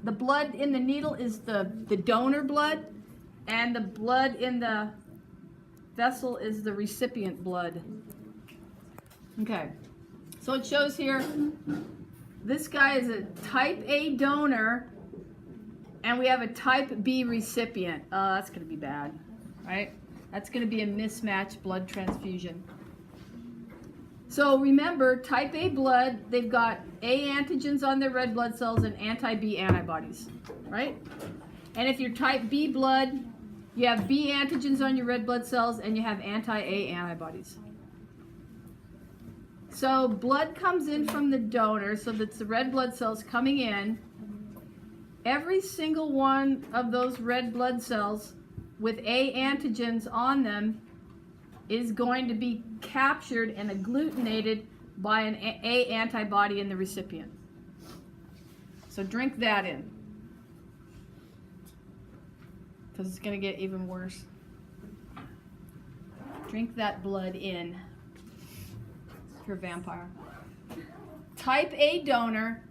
the blood in the needle is the donor blood, and the blood in the vessel is the recipient blood. Okay, so it shows here, this guy is a type A donor, and we have a type B recipient. Oh, that's going to be bad, right? That's going to be a mismatched blood transfusion. So remember, type A blood, they've got A antigens on their red blood cells and anti-B antibodies, right? And if you're type B blood, you have B antigens on your red blood cells and you have anti-A antibodies. So blood comes in from the donor, so that's the red blood cells coming in. Every single one of those red blood cells with A antigens on them is going to be captured and agglutinated by an A antibody in the recipient. So drink that in, because it's going to get even worse. Drink that blood in if you're a vampire. Type A donor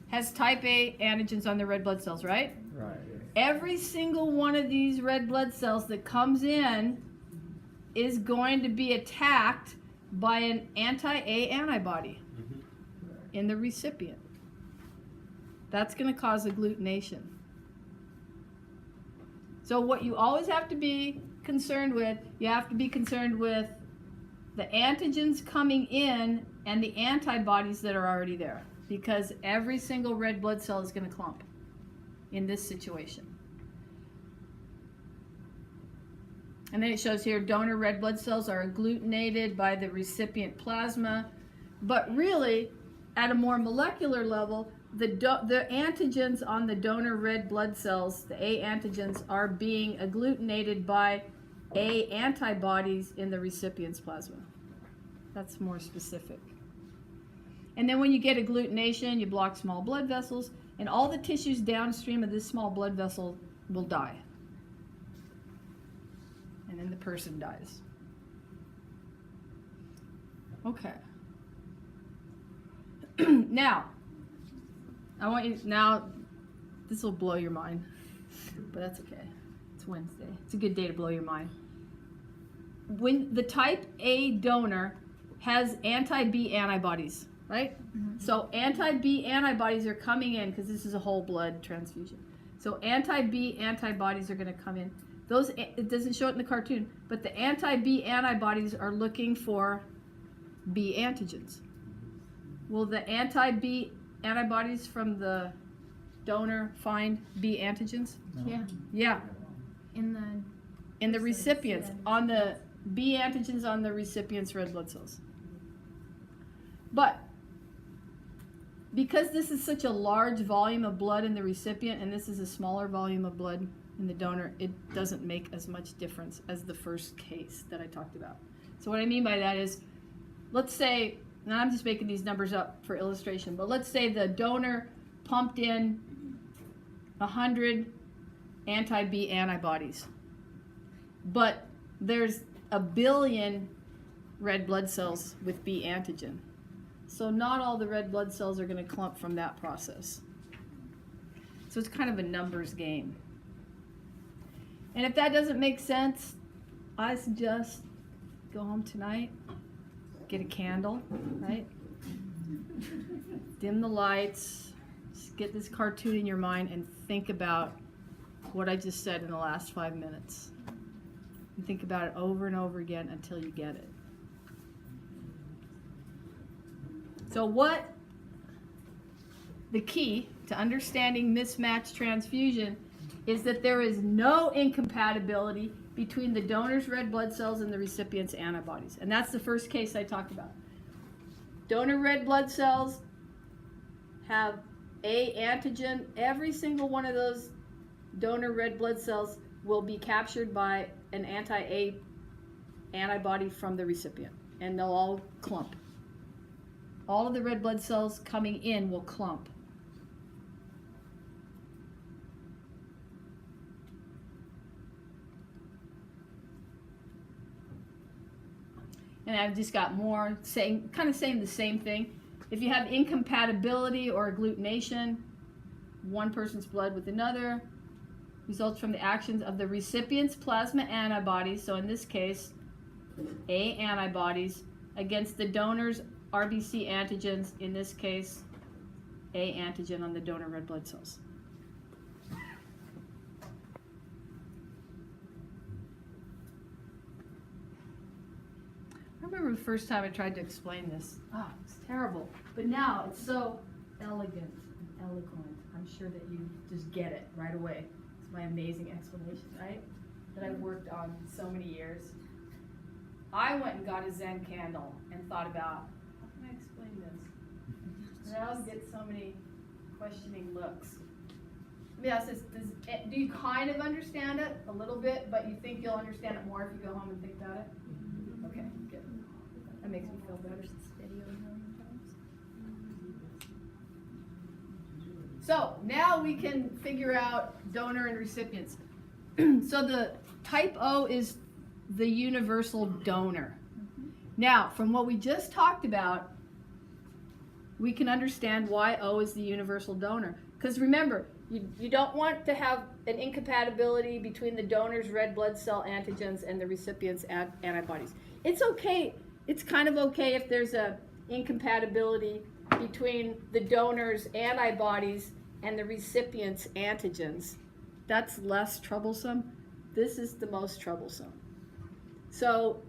has type A antigens on their red blood cells, right? Right. Every single one of these red blood cells that comes in is going to be attacked by an anti-A antibody in the recipient. That's going to cause agglutination. So what you always have to be concerned with, you have to be concerned with the antigens coming in and the antibodies that are already there, because every single red blood cell is going to clump in this situation. And then it shows here donor red blood cells are agglutinated by the recipient plasma. But really, at a more molecular level, the antigens on the donor red blood cells, the A antigens, are being agglutinated by A antibodies in the recipient's plasma. That's more specific. And then when you get agglutination, you block small blood vessels, and all the tissues downstream of this small blood vessel will die. And then the person dies. Okay. Now, I want you, now, this will blow your mind, but that's okay. It's Wednesday. It's a good day to blow your mind. When the type A donor has anti-B antibodies, right? Mm-hmm. So anti-B antibodies are coming in, because this is a whole blood transfusion. So anti-B antibodies are going to come in. Those, it doesn't show it in the cartoon, but the anti-B antibodies are looking for B antigens. Will the anti-B antibodies from the donor find B antigens? No. Yeah. Yeah. In the recipients, on the B antigens on the recipient's red blood cells. But because this is such a large volume of blood in the recipient and this is a smaller volume of blood in the donor, it doesn't make as much difference as the first case that I talked about. So what I mean by that is, let's say, and I'm just making these numbers up for illustration, but let's say the donor pumped in 100 anti-B antibodies, but there's 1 billion red blood cells with B antigen. So not all the red blood cells are going to clump from that process. So it's kind of a numbers game. And if that doesn't make sense, I suggest go home tonight, get a candle, right? Dim the lights, just get this cartoon in your mind and think about what I just said in the last 5 minutes. And think about it over and over again until you get it. So the key to understanding mismatched transfusion is that there is no incompatibility between the donor's red blood cells and the recipient's antibodies. And that's the first case I talked about. Donor red blood cells have A antigen. Every single one of those donor red blood cells will be captured by an anti-A antibody from the recipient, and they'll all clump. All of the red blood cells coming in will clump. And I've just got more kind of saying the same thing. If you have incompatibility or agglutination, one person's blood with another results from the actions of the recipient's plasma antibodies, so in this case, A antibodies, against the donor's RBC antigens, in this case, A antigen on the donor red blood cells. I remember the first time I tried to explain this. Oh, it's terrible. But now it's so elegant and eloquent. I'm sure that you just get it right away. It's my amazing explanation, right? That I've worked on so many years. I went and got a Zen candle and thought about, how can I explain this? And I always get so many questioning looks. Let me ask this, do you kind of understand it a little bit, but you think you'll understand it more if you go home and think about it? Okay, good. That makes me feel better. So now we can figure out donor and recipients. So the type O is the universal donor. Now, from what we just talked about, we can understand why O is the universal donor. Because remember, you don't want to have an incompatibility between the donor's red blood cell antigens and the recipient's antibodies. It's okay. It's kind of okay if there's a incompatibility between the donor's antibodies and the recipient's antigens. That's less troublesome. This is the most troublesome. So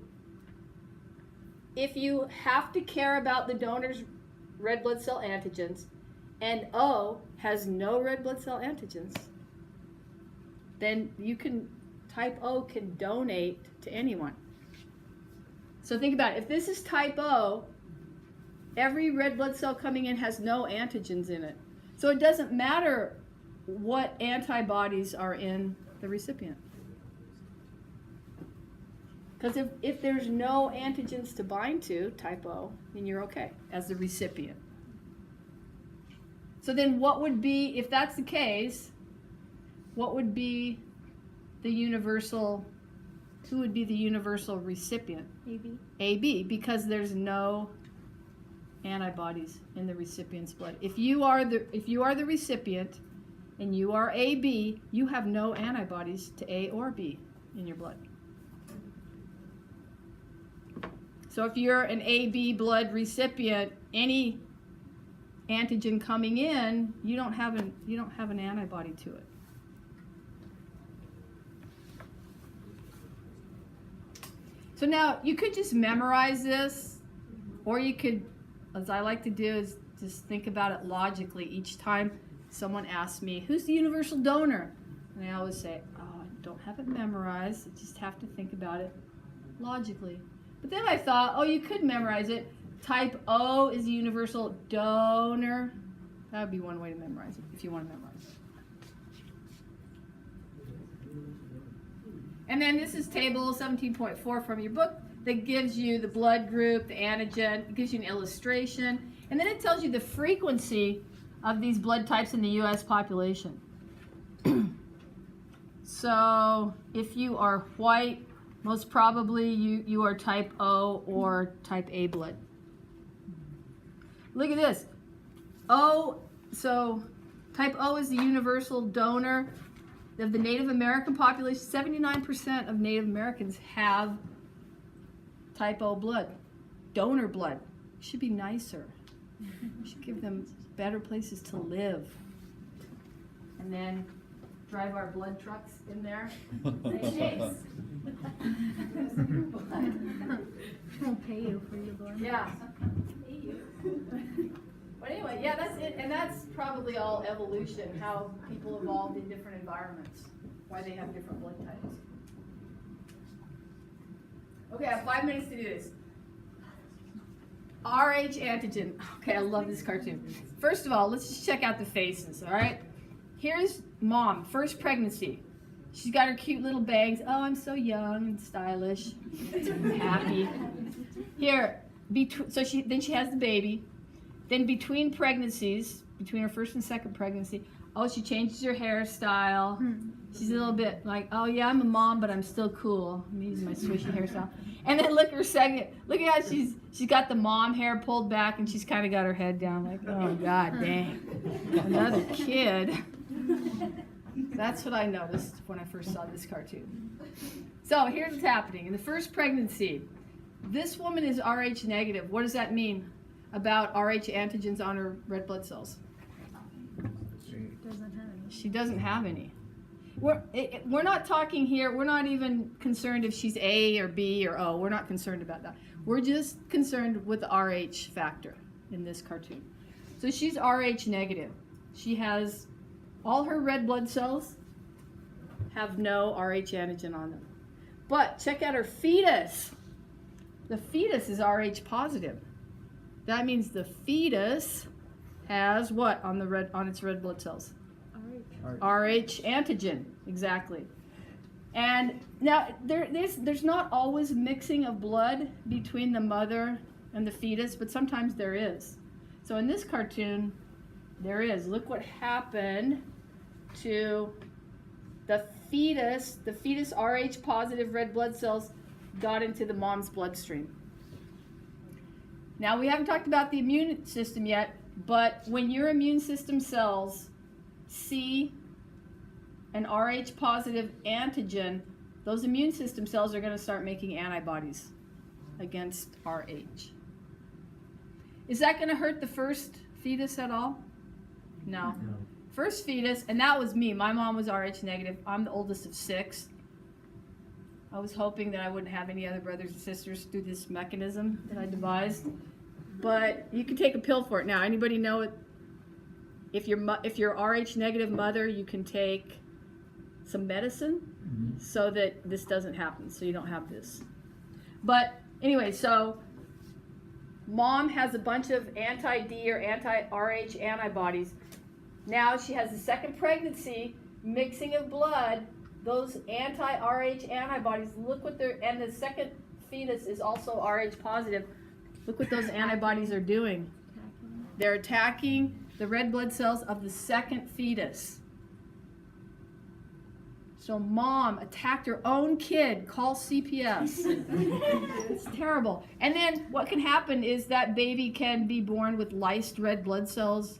if you have to care about the donor's red blood cell antigens and O has no red blood cell antigens, then type O can donate to anyone. So think about it. If this is type O, every red blood cell coming in has no antigens in it. So it doesn't matter what antibodies are in the recipient. Because if there's no antigens to bind to, type O, then you're okay as the recipient. So then what would be, if that's the case, what would be the universal, who would be the universal recipient? AB. AB, because there's no antibodies in the recipient's blood. If you are the recipient and you are AB, you have no antibodies to A or B in your blood. So if you're an AB blood recipient, any antigen coming in, you don't have an antibody to it. So now you could just memorize this, or you could, as I like to do, is just think about it logically. Each time someone asks me, who's the universal donor? And I always say, oh, I don't have it memorized. I just have to think about it logically. But then I thought, oh, you could memorize it. Type O is the universal donor. That would be one way to memorize it, if you want to memorize it. And then this is table 17.4 from your book that gives you the blood group, the antigen, it gives you an illustration, and then it tells you the frequency of these blood types in the U.S. population. So if you are white, most probably you are type O or type A blood. Look at this. So type O is the universal donor of the Native American population. 79% of Native Americans have type O blood, donor blood. Should be nicer. We should give them better places to live. And then drive our blood trucks in there. Say, "Chase." We'll pay you for your blood. Yeah. But anyway, yeah, that's it. And that's probably all evolution, how people evolved in different environments, why they have different blood types. Okay, I have 5 minutes to do this. Rh antigen. Okay, I love this cartoon. First of all, let's just check out the faces, all right? Here's mom, first pregnancy. She's got her cute little bangs. Oh, I'm so young and stylish. Happy. Here, then she has the baby. Then between pregnancies, between her first and second pregnancy, oh, she changes her hairstyle. She's a little bit like, oh yeah, I'm a mom, but I'm still cool. I'm using my swishy hairstyle. And then look at how she's got the mom hair pulled back and she's kind of got her head down like, oh god dang, another kid. That's what I noticed when I first saw this cartoon. So here's what's happening. In the first pregnancy, this woman is Rh negative. What does that mean about Rh antigens on her red blood cells? Doesn't have any. She doesn't have any. We're not talking here, we're not even concerned if she's A or B or O. We're not concerned about that. We're just concerned with the Rh factor in this cartoon. So she's Rh negative. She has all her red blood cells have no Rh antigen on them. But check out her fetus. The fetus is Rh positive. That means the fetus has what on its red blood cells? Rh antigen, exactly. And now there's not always mixing of blood between the mother and the fetus, but sometimes there is. So in this cartoon, there is. Look what happened to the fetus. The fetus Rh positive red blood cells got into the mom's bloodstream. Now we haven't talked about the immune system yet, but when your immune system cells see an Rh positive antigen, those immune system cells are going to start making antibodies against Rh. Is that going to hurt the first fetus at all? No. First fetus, and that was me. My mom was Rh negative. I'm the oldest of 6. I was hoping that I wouldn't have any other brothers and sisters through this mechanism that I devised. But you can take a pill for it now. Anybody know it? If you're Rh negative mother, you can take some medicine so that this doesn't happen, so you don't have this. But anyway, so mom has a bunch of anti-D or anti-Rh antibodies. Now she has a second pregnancy, mixing of blood, those anti-Rh antibodies, look what and the second fetus is also Rh positive. Look what those antibodies are doing. They're attacking the red blood cells of the second fetus. So mom attacked her own kid. Call CPS. It's terrible. And then what can happen is that baby can be born with lysed red blood cells.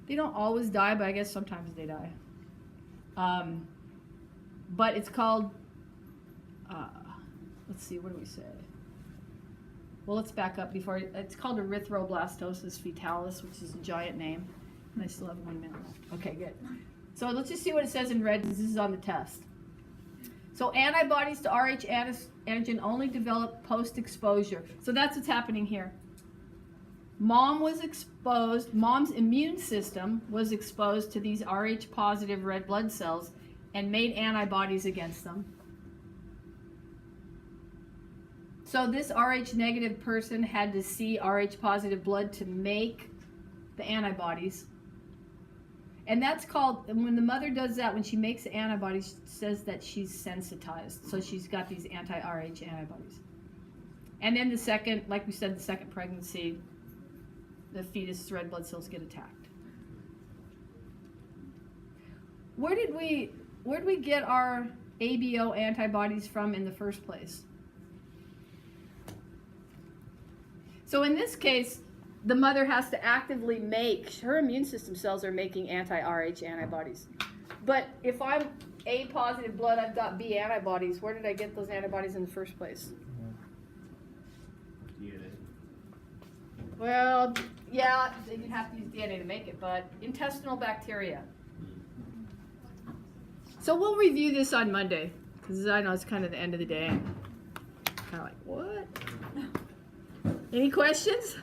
They don't always die, but I guess sometimes they die. But it's called, let's see, what do we say? Well, let's back up before. It's called erythroblastosis fetalis, which is a giant name. And I still have 1 minute left. Okay, good. So let's just see what it says in red. This is on the test. So antibodies to Rh antigen only develop post-exposure. So that's what's happening here. Mom was exposed, mom's immune system was exposed to these Rh positive red blood cells and made antibodies against them. So this Rh negative person had to see Rh positive blood to make the antibodies. And that's called, and when the mother does that, when she makes the antibodies, she says that she's sensitized. So she's got these anti-Rh antibodies. And then the second, like we said, the second pregnancy, the fetus's red blood cells get attacked. Where did we get our ABO antibodies from in the first place? So in this case, the mother has to actively make, her immune system cells are making anti-Rh antibodies. But if I'm A positive blood, I've got B antibodies. Where did I get those antibodies in the first place? DNA. Well, yeah, you'd have to use DNA to make it, but intestinal bacteria. So we'll review this on Monday, because I know it's kind of the end of the day. Kind of like, what? Any questions?